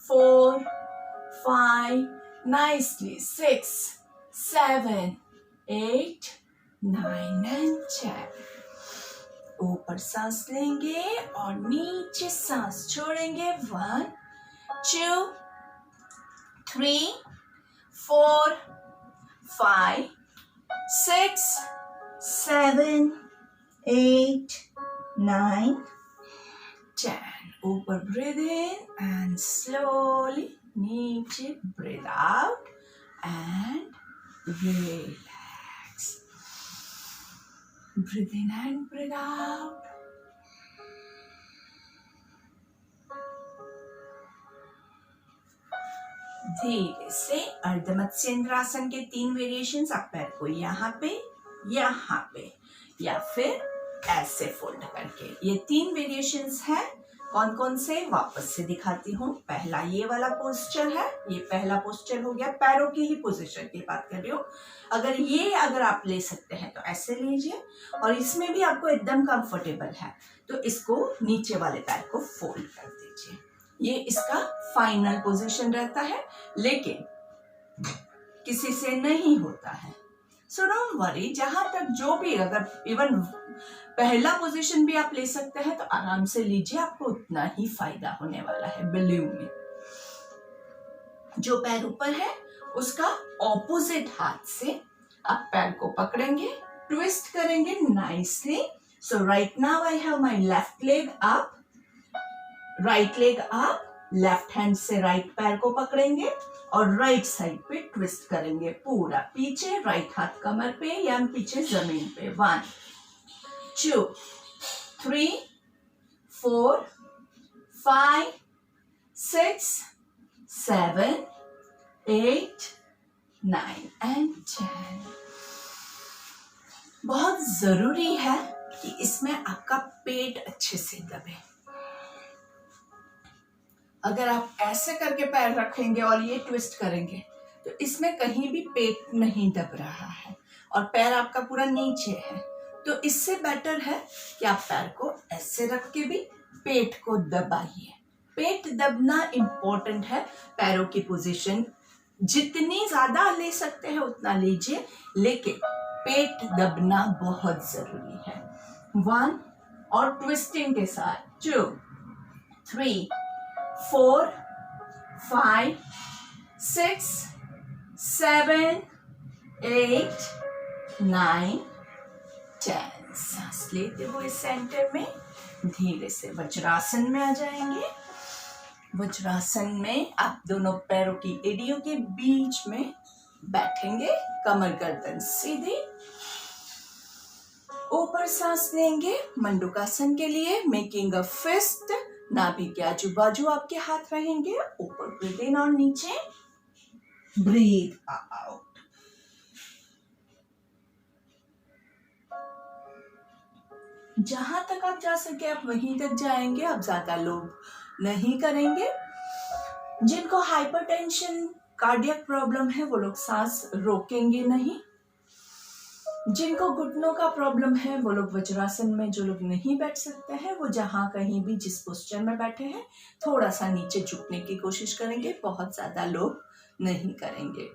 4, 5, नाइसली 6, 7, 8, 9 and 10. ऊपर सांस लेंगे और नीचे सांस छोड़ेंगे. 1, 2, 3, 4, 5, 6, 7, 8, 9, 10. ऊपर breathe in and slowly नीचे breathe out and relax. Breathe in and breathe out. धीरे से अर्ध मत्स्येंद्रासन के 3 वेरिएशंस. आप पैर को यहाँ पे या फिर ऐसे फोल्ड करके. ये 3 वेरिएशंस हैं. कौन कौन से, वापस से दिखाती हूँ. पहला ये वाला पोस्चर है. ये पहला पोस्चर हो गया. पैरों की ही पोजीशन की बात कर रही हूँ. अगर आप ले सकते हैं तो ऐसे लीजिए. और इसमें भी आपको एकदम कंफर्टेबल है तो इसको नीचे वाले पैर को फोल्ड कर दीजिए. ये इसका फाइनल पोजीशन रहता है, लेकिन किसी से नहीं होता है. So don't worry. जहां तक जो भी, अगर इवन पहला पोजीशन भी आप ले सकते हैं तो आराम से लीजिए. आपको उतना ही फायदा होने वाला है, बिलीव मी. जो पैर ऊपर है उसका ऑपोजिट हाथ से आप पैर को पकड़ेंगे, ट्विस्ट करेंगे nicely. So right now I have my left leg up, right leg up. Left hand से राइट पैर को पकड़ेंगे और राइट साइड पे ट्विस्ट करेंगे पूरा पीछे. राइट हाथ कमर पे या पीछे जमीन पे. 1, 2, 3, 4, 5, 6, 7, 8, 9 and 10. बहुत जरूरी है कि इसमें आपका पेट अच्छे से दबे. अगर आप ऐसे करके पैर रखेंगे और ये ट्विस्ट करेंगे तो इसमें कहीं भी पेट नहीं दब रहा है और पैर आपका पूरा नीचे है. तो इससे बेटर है कि आप पैर को ऐसे रख के भी पेट को दबाइए. पेट दबना इम्पोर्टेंट है. पैरों की पोजीशन जितनी ज्यादा ले सकते हैं उतना लीजिए, लेकिन पेट दबना बहुत जरूरी है. 1 और ट्विस्टिंग के साथ 2, 3, 4, 5, 6, 7, 8, 9, 10. सांस लेते हुए सेंटर में धीरे से वज्रासन में आ जाएंगे. वज्रासन में आप दोनों पैरों की एड़ियों के बीच में बैठेंगे. कमर गर्दन सीधी. ऊपर सांस लेंगे मंडूकासन के लिए. Making a fist. नाभि के आजू बाजू आपके हाथ रहेंगे. ऊपर ब्रीथ इन और नीचे ब्रीथ आउट. जहां तक आप जा सके आप वहीं तक जाएंगे. आप ज्यादा लोग नहीं करेंगे. जिनको हाइपरटेंशन, कार्डियक प्रॉब्लम है वो लोग सांस रोकेंगे नहीं. जिनको घुटनों का प्रॉब्लम है वो लोग वज्रासन में, जो लोग नहीं बैठ सकते हैं वो जहां कहीं भी जिस पोस्चर में बैठे हैं थोड़ा सा नीचे झुकने की कोशिश करेंगे, बहुत ज्यादा लोग नहीं करेंगे।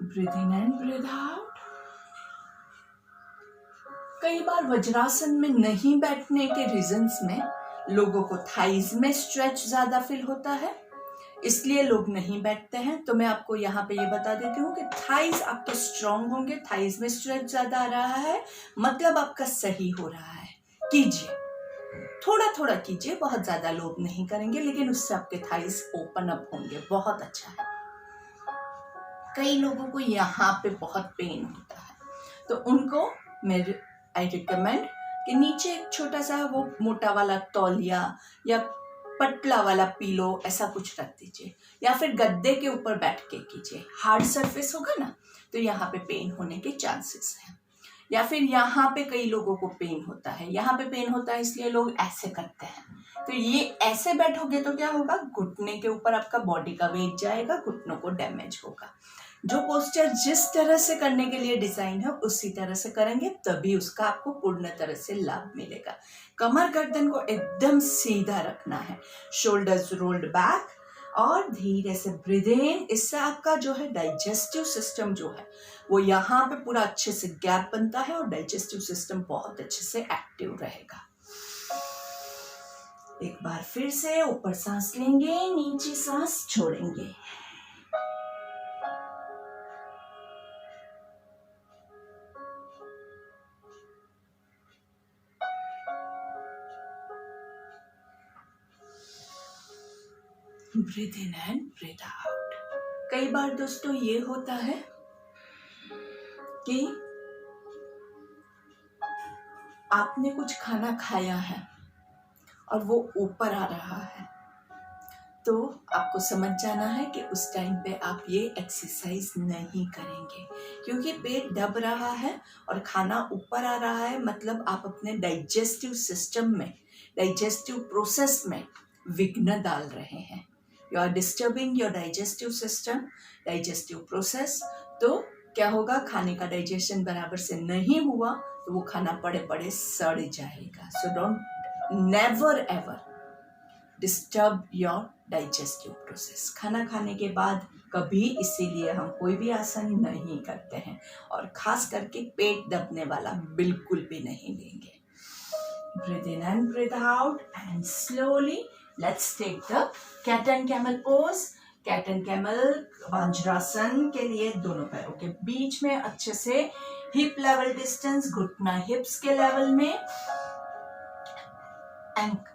Breathe in and breathe out. कई बार वज्रासन में नहीं बैठने के रीजंस में लोगों को थाइज में स्ट्रेच ज्यादा फील होता है, इसलिए लोग नहीं बैठते हैं। तो मैं आपको यहाँ पे ये बता देती हूँ कि थाइज आपके स्ट्रांग होंगे, थाइज में स्ट्रेच ज्यादा आ रहा है, मतलब आपका सही हो रहा है। कीजिए, थोड़ा थोड़ा कीजिए, बहुत ज्यादा लोग नहीं करेंगे, लेकिन उससे आपके थाइज ओपन अप होंगे, बहुत अच्छा है। कई लोगों को यहाँ पे बहुत पेन होता है, तो उनको मेरे आई रिकमेंड कि नीचे एक छोटा सा वो मोटा वाला तौलिया या पतला वाला पीलो ऐसा कुछ रख दीजिए, या फिर गद्दे के ऊपर बैठ के कीजिए। हार्ड सरफेस होगा ना तो यहाँ पे पेन होने के चांसेस हैं। या फिर यहाँ पे कई लोगों को पेन होता है, यहाँ पे पेन होता है इसलिए लोग ऐसे करते हैं। तो ये ऐसे बैठोगे तो क्या होगा, घुटने के ऊपर आपका बॉडी का वेट जाएगा, घुटनों को डैमेज होगा। जो पोस्चर जिस तरह से करने के लिए डिजाइन है उसी तरह से करेंगे, तभी उसका आपको पूर्ण तरह से लाभ मिलेगा। कमर गर्दन को एकदम सीधा रखना है, शोल्डर्स रोल्ड बैक, और धीरे से ब्रीथ इन। इससे आपका जो है डाइजेस्टिव सिस्टम जो है वो यहाँ पे पूरा अच्छे से गैप बनता है और डाइजेस्टिव सिस्टम बहुत अच्छे से एक्टिव रहेगा। एक बार फिर से ऊपर सांस लेंगे, नीचे सांस छोड़ेंगे। Breathe in and breathe out. कई बार दोस्तों ये होता है कि आपने कुछ खाना खाया है और वो ऊपर आ रहा है, तो आपको समझ जाना है कि उस टाइम पे आप ये एक्सरसाइज नहीं करेंगे, क्योंकि पेट दब रहा है और खाना ऊपर आ रहा है, मतलब आप अपने डाइजेस्टिव सिस्टम में, डाइजेस्टिव प्रोसेस में विघ्न डाल रहे हैं। You are disturbing your digestive system, digestive process. तो क्या होगा, खाने का डाइजेशन बराबर से नहीं हुआ तो वो खाना पड़े पड़े सड़ जाएगा। So don't never ever disturb your digestive process. खाना खाने के बाद कभी, इसीलिए हम कोई भी आसन नहीं करते हैं, और खास करके पेट दबने वाला बिल्कुल भी नहीं लेंगे। Breathe in and breathe out, and slowly let's take the cat and camel pose. Cat and camel Vajrasana के लिए दोनों पैरों के बीच में अच्छे से हिप लेवल डिस्टेंस, घुटना हिप्स के लेवल में,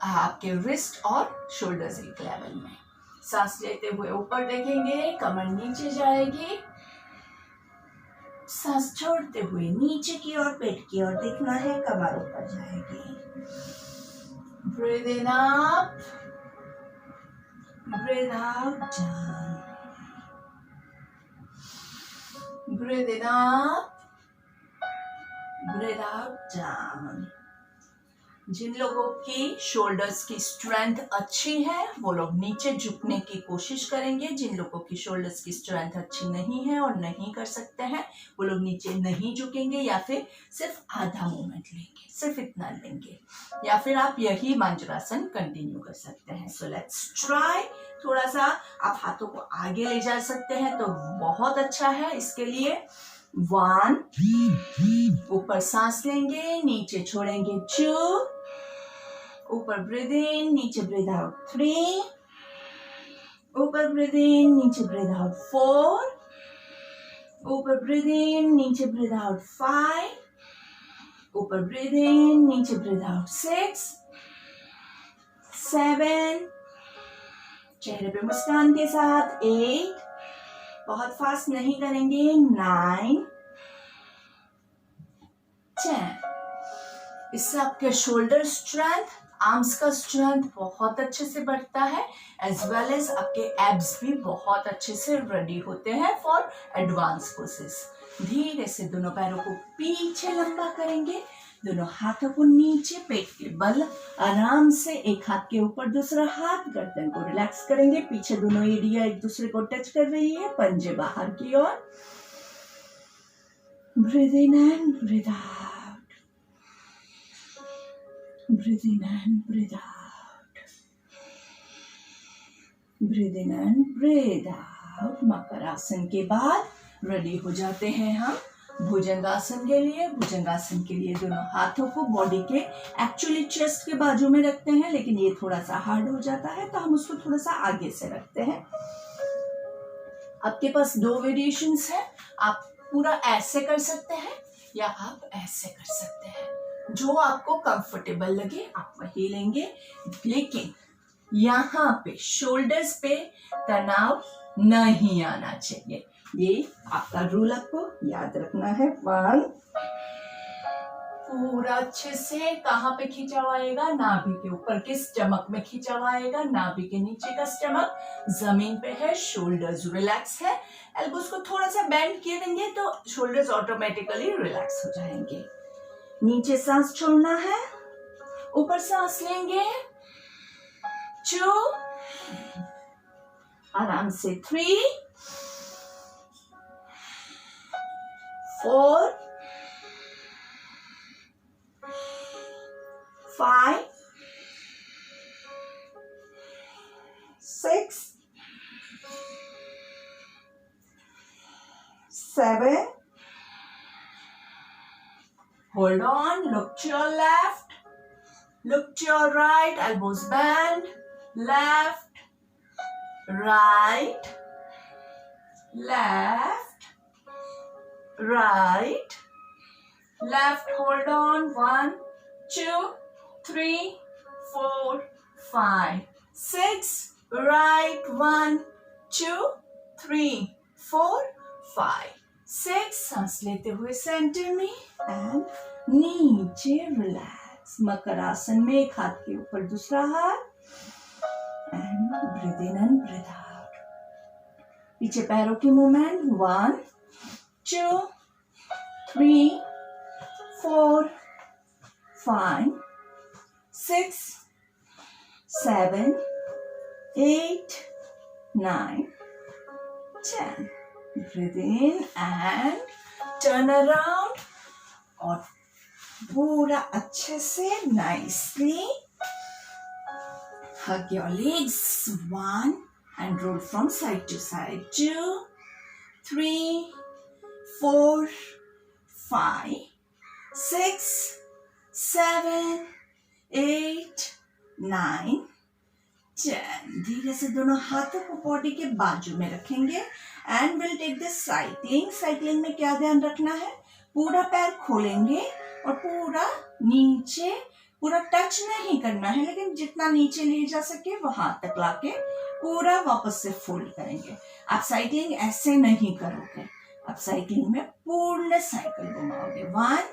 आपके रिस्ट और शोल्डर्स एक लेवल में। सांस लेते हुए ऊपर देखेंगे, कमर नीचे जाएगी। सांस छोड़ते हुए नीचे की ओर, पेट की ओर देखना है, कमर ऊपर जाएगी। Breathe in up, breathe out down, breathe in up, breathe out down. जिन लोगों की शोल्डर्स की स्ट्रेंथ अच्छी है वो लोग नीचे झुकने की कोशिश करेंगे। जिन लोगों की शोल्डर्स की स्ट्रेंथ अच्छी नहीं है और नहीं कर सकते हैं वो लोग नीचे नहीं झुकेंगे, या फिर सिर्फ आधा मूवमेंट लेंगे, सिर्फ इतना लेंगे, या फिर आप यही वज्रासन कंटिन्यू कर सकते हैं। So let's try. थोड़ा सा आप हाथों को आगे ले जा सकते हैं तो बहुत अच्छा है। इसके लिए 1, ऊपर सांस लेंगे, नीचे छोड़ेंगे 2, ऊपर ब्रीथ इन, नीचे ब्रीथ आउट 3, ऊपर ब्रीथ इन, नीचे ब्रीथ आउट 4, ऊपर ब्रीथ इन, नीचे ब्रीथ आउट 5, ऊपर ब्रीथ इन, नीचे ब्रीथ आउट 6, 7, चेहरे पे मुस्कान के साथ 8, बहुत फास्ट नहीं करेंगे, 9, 10। इससे आपके शोल्डर स्ट्रेंथ, आर्म्स का स्ट्रेंथ बहुत अच्छे से बढ़ता है, एज वेल एज आपके एब्स भी बहुत अच्छे से रेडी होते हैं फॉर एडवांस पोसेस। धीरे से दोनों पैरों को पीछे लंबा करेंगे, दोनों हाथों को नीचे, पेट के बल आराम से, एक हाथ के ऊपर दूसरा हाथ, गर्दन को रिलैक्स करेंगे, पीछे दोनों एरिया एक दूसरे को टच कर रही है, पंजे बाहर की ओर। Breathe in and breathe out. Breathe in and breathe out. Breathe in and breathe out. Makarasana के बाद रेडी हो जाते हैं हम भुजंगासन के लिए। भुजंगासन के लिए दोनों हाथों को बॉडी के एक्चुअली चेस्ट के बाजू में रखते हैं, लेकिन ये थोड़ा सा हार्ड हो जाता है तो हम उसको थोड़ा सा आगे से रखते हैं। आपके पास दो वेरिएशंस है, आप पूरा ऐसे कर सकते हैं या आप ऐसे कर सकते हैं, जो आपको कंफर्टेबल लगे आप वही लेंगे। लेकिन यहाँ पे शोल्डर्स पे तनाव नहीं आना चाहिए, ये आपका रूल आपको याद रखना है। 1, पूरा अच्छे से कहाँ पे खींचा हुआ आएगा, नाभि के ऊपर के स्टमक में खींचा हुआ आएगा, नाभि के नीचे का स्टमक जमीन पे है, शोल्डर्स रिलैक्स है। एल्बोस को थोड़ा सा बेंड किए देंगे तो शोल्डर्स ऑटोमेटिकली रिलैक्स हो जाएंगे। नीचे सांस छोड़ना है, ऊपर सांस लेंगे। 2, आराम से 3, 4, 5, 6, 7. Hold on, look to your left, look to your right, elbows bend, left, right, left, right, left, hold on, 1, 2, 3, 4, 5, 6, right, 1, 2, 3, 4, 5, 6, सांस लेते हुए सेंटर में एंड नीचे रिलैक्स। मकरासन में एक हाथ के ऊपर दूसरा हाथ and breathe in and breathe out. पीछे पैरों की movement 1, 2, 3, 4, 5, 6, 7, 8, 9, 10. Breathe in and turn around और पूरा अच्छे से nicely hug your legs 1 and roll from side to side 2, 3, 4, 5, 6, 7, 8, 9, 10. धीरे से दोनों हाथों को बॉडी के बाजू में रखेंगे and will take the cycling. Cycling में क्या ध्यान रखना है, पूरा पैर खोलेंगे और पूरा नीचे, पूरा टच नहीं करना है, लेकिन जितना नीचे ले जा सके वहां तक लाके पूरा वापस से फोल्ड करेंगे। आप साइक्लिंग ऐसे नहीं करोगे, आप साइक्लिंग में पूर्ण साइकिल घुमाओगे। 1,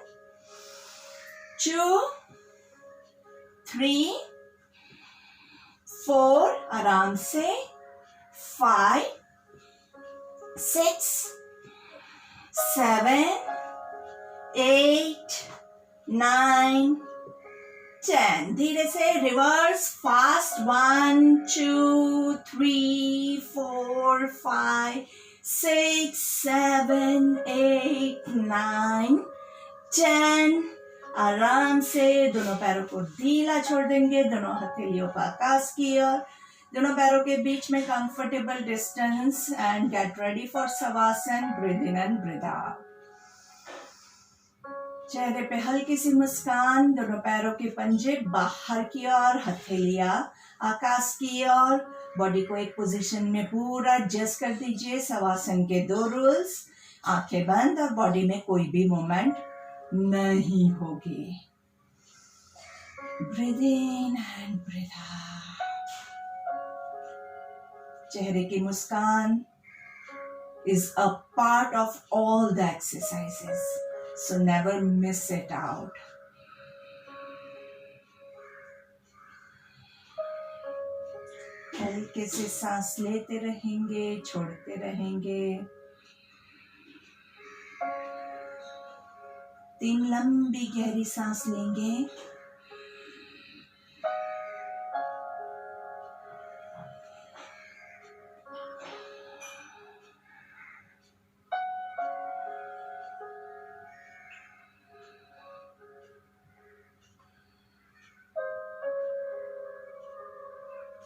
2, 3, 4, आराम से 5, 6, 7, 8, 9, 10. धीरे से रिवर्स फास्ट 1, 2, 3, 4, 5, 6, 7, 8, 9, 10. आराम से दोनों पैरों को ढीला छोड़ देंगे, दोनों हथेलियों का आकाश की ओर, दोनों पैरों के बीच में comfortable distance and get ready for Shavasana. Breathe in and breathe out. चेहरे पे हल्की सी मुस्कान, दोनों पैरों के पंजे बाहर की ओर, हथेलियां आकाश की ओर। बॉडी को एक पोजीशन में पूरा एडजस्ट कर दीजिए। शवासन के 2 रूल्स, आंखें बंद और बॉडी में कोई भी मूवमेंट नहीं होगी। Breathe in and breathe out. चेहरे की मुस्कान is a part of all the exercises, so never miss it out. हल्के से सांस लेते रहेंगे, छोड़ते रहेंगे। 3 लंबी गहरी सांस लेंगे।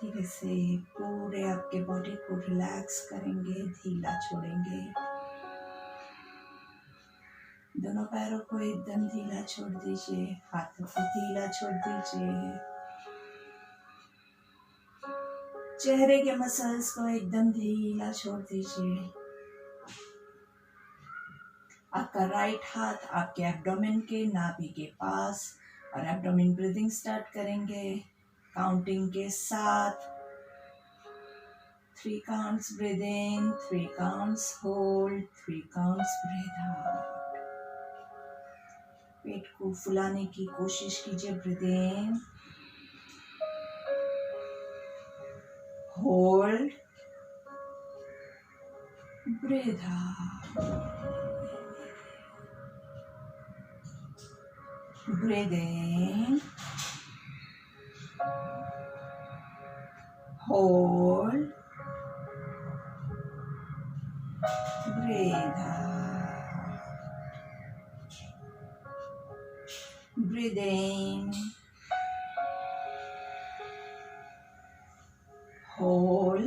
धीरे से पूरे आपके बॉडी को रिलैक्स करेंगे, ढीला छोड़ेंगे। दोनों पैरों को एकदम ढीला छोड़ दीजिए, हाथों को ढीला छोड़ दीजिए। चेहरे के मसल्स को एकदम ढीला छोड़ दीजिए। आपका राइट हाथ आपके एब्डोमेन के नाभि के पास, और एब्डोमेन ब्रीदिंग स्टार्ट करेंगे काउंटिंग के साथ। 3 counts breathe in, 3 counts hold, 3 counts breathe out. पेट को फुलाने की कोशिश कीजिए। Breathe in, hold, breathe out. Breathe in, hold, breathe out. Breathe in, hold,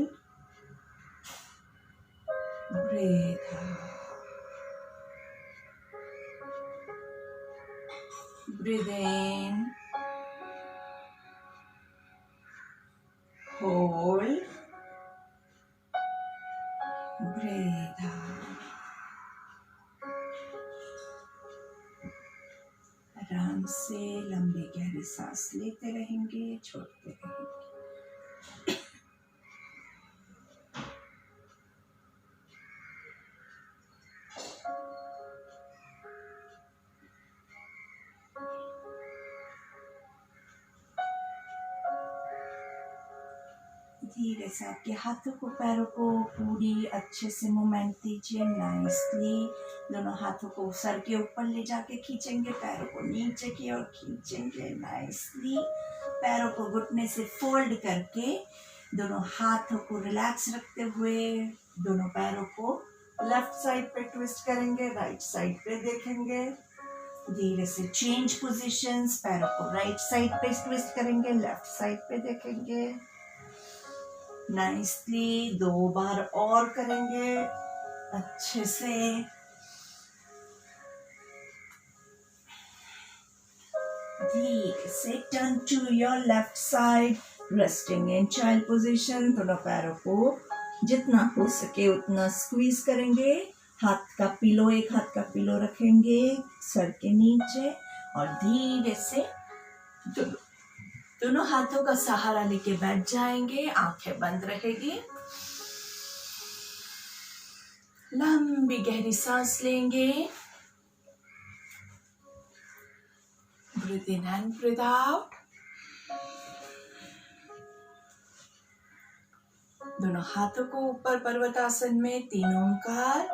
breathe out. Breathe in, hold, breathe out. आराम से लंबी गहरी सांस लेते रहेंगे, छोड़ते रहेंगे। धीरे से आपके हाथों को पैरों को पूरी अच्छे से मूवमेंट दीजिए। नाइसली दोनों हाथों को सर के ऊपर ले जाके खींचेंगे, पैरों को नीचे की ओर खींचेंगे। नाइसली पैरों को घुटने से फोल्ड करके दोनों हाथों को रिलैक्स रखते हुए दोनों पैरों को लेफ्ट साइड पे ट्विस्ट करेंगे, राइट साइड पे देखेंगे। धीरे से चेंज पोजीशंस, पैरों को राइट साइड पे ट्विस्ट करेंगे, लेफ्ट साइड पे देखेंगे। नाइसली 2 बार और करेंगे अच्छे से। धीरे से turn to your left side, resting in child position. दोनों पैरों को जितना हो सके उतना स्क्वीज करेंगे। हाथ का पिलो, एक हाथ का पिलो रखेंगे सर के नीचे, और धीरे से दोनों हाथों का सहारा लेके बैठ जाएंगे। आंखें बंद रहेगी। लंबी गहरी सांस लेंगे। Breathe in and breathe out. दोनों हाथों को ऊपर पर्वतासन में 3 ओंकार।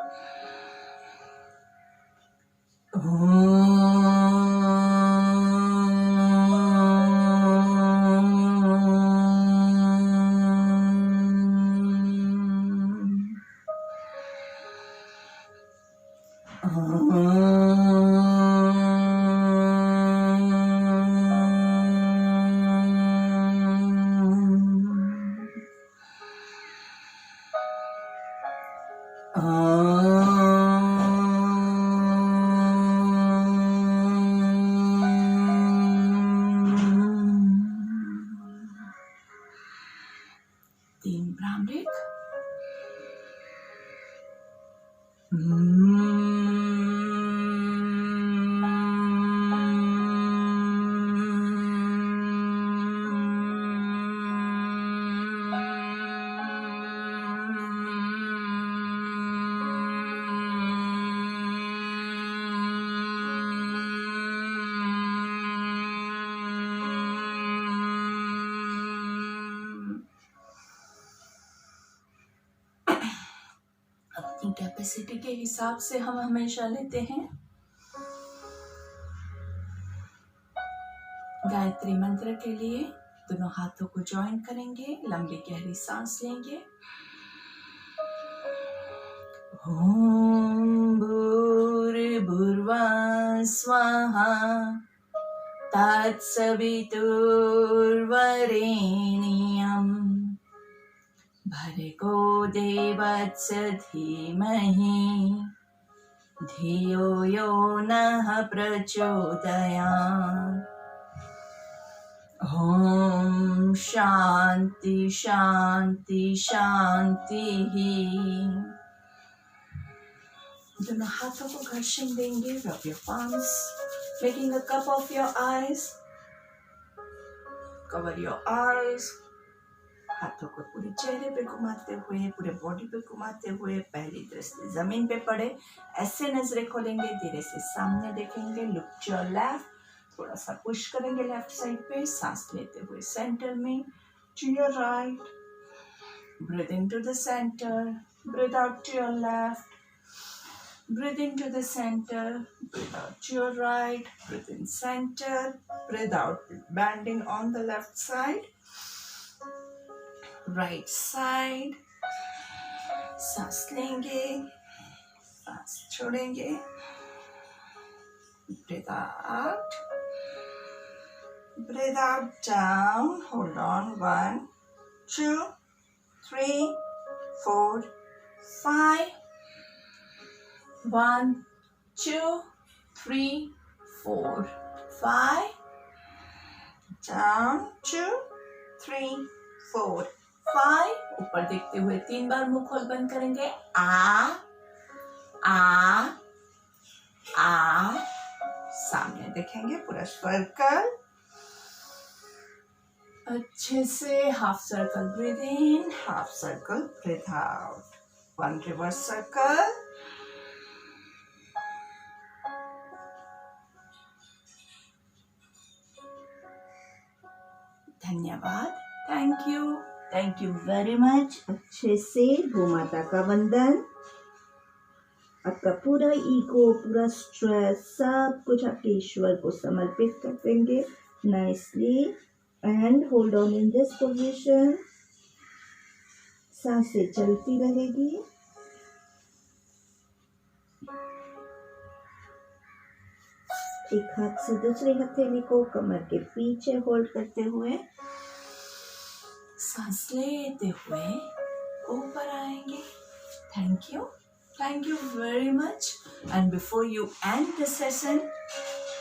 कैपेसिटी के हिसाब से हम हमेशा लेते हैं। गायत्री मंत्र के लिए दोनों हाथों को ज्वाइन करेंगे, लंबी गहरी सांस लेंगे। ओम भूर्भुवः स्वाहा तत्सवितुर्वरेण्यम् भृगो देवस्य धीमहि धियो यो नः प्रचोदयात्। ॐ शांति शांति शांति। दोनों हाथों को घर्षण देंगे। Rub your palms, making a cup of your eyes. Cover your eyes. हाथों को पूरे चेहरे पे घुमाते हुए, पूरे बॉडी पे घुमाते हुए पहली दृष्टि जमीन पे पड़े। ऐसे नजरें खोलेंगे, धीरे से सामने देखेंगे। लुक योर लेफ्ट, थोड़ा सा पुश करेंगे लेफ्ट साइड पे। सांस लेते हुए सेंटर में, to your right, breathe in to the centre, breathe out to your left, breathe into the center, breathe out to your right, breathe in center, breathe out, bending on the left side, right side. सांस लेंगे, सांस छोड़ेंगे, breathe out down, hold on, 1 2 3 4 5. 1 2 3 4 5. down 2 3 4 5. ऊपर देखते हुए 3 बार मुंह खोल बंद करेंगे। आ सामने देखेंगे, पूरा सर्कल अच्छे से। Half circle breathe in, half circle breathe out. 1 reverse circle. धन्यवाद। Thank you very much. अच्छे से गोमाता का वंदन। आपका पूरा ईगो, पूरा स्ट्रेस, सब कुछ आपके ईश्वर को समर्पित कर देंगे। Nicely and hold on in this position. सांसें चलती रहेगी। एक हाथ से दूसरी हथेली को कमर के पीछे होल्ड करते हुए सांस लेते हुए ऊपर आएंगे। Thank you very much. And before you and the session,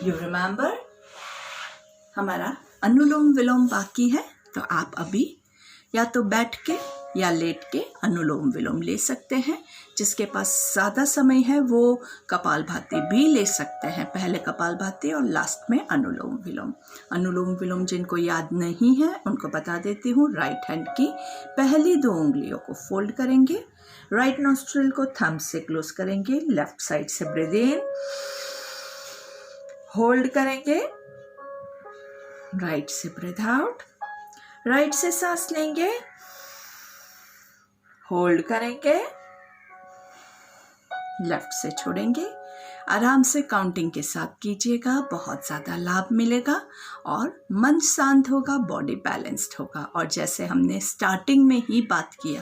you remember हमारा अनुलोम विलोम बाकी है, तो आप अभी या तो बैठ के या लेट के अनुलोम विलोम ले सकते हैं। जिसके पास ज़्यादा समय है वो कपालभाति भी ले सकते हैं। पहले कपालभाति और लास्ट में अनुलोम विलोम। अनुलोम विलोम जिनको याद नहीं है उनको बता देती हूँ। राइट हैंड की पहली 2 उंगलियों को फोल्ड करेंगे, राइट नॉस्ट्रिल को थंब से क्लोज करेंगे, लेफ्ट साइड से ब्रीथ इन, होल्ड करेंगे, राइट से ब्रीथ आउट, राइट से सांस लेंगे, होल्ड करेंगे, लेफ्ट से छोड़ेंगे। आराम से काउंटिंग के साथ कीजिएगा, बहुत ज़्यादा लाभ मिलेगा और मन शांत होगा, बॉडी बैलेंस्ड होगा। और जैसे हमने स्टार्टिंग में ही बात किया,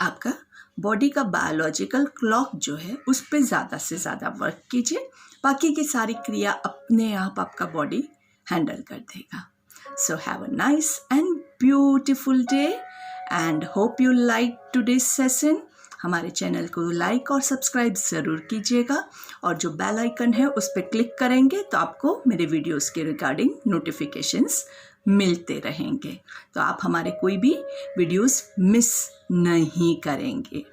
आपका बॉडी का बायोलॉजिकल क्लॉक जो है उस पर ज़्यादा से ज़्यादा वर्क कीजिए, बाकी की सारी क्रिया अपने आप आपका बॉडी हैंडल कर देगा। So have a nice and beautiful day and hope you like today's session. हमारे चैनल को लाइक और सब्सक्राइब ज़रूर कीजिएगा और जो बेल आइकन है उस पर क्लिक करेंगे तो आपको मेरे वीडियोस के रिगार्डिंग नोटिफिकेशंस मिलते रहेंगे, तो आप हमारे कोई भी वीडियोस मिस नहीं करेंगे।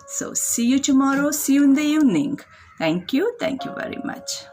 So see you tomorrow, see you in the evening. Thank you very much.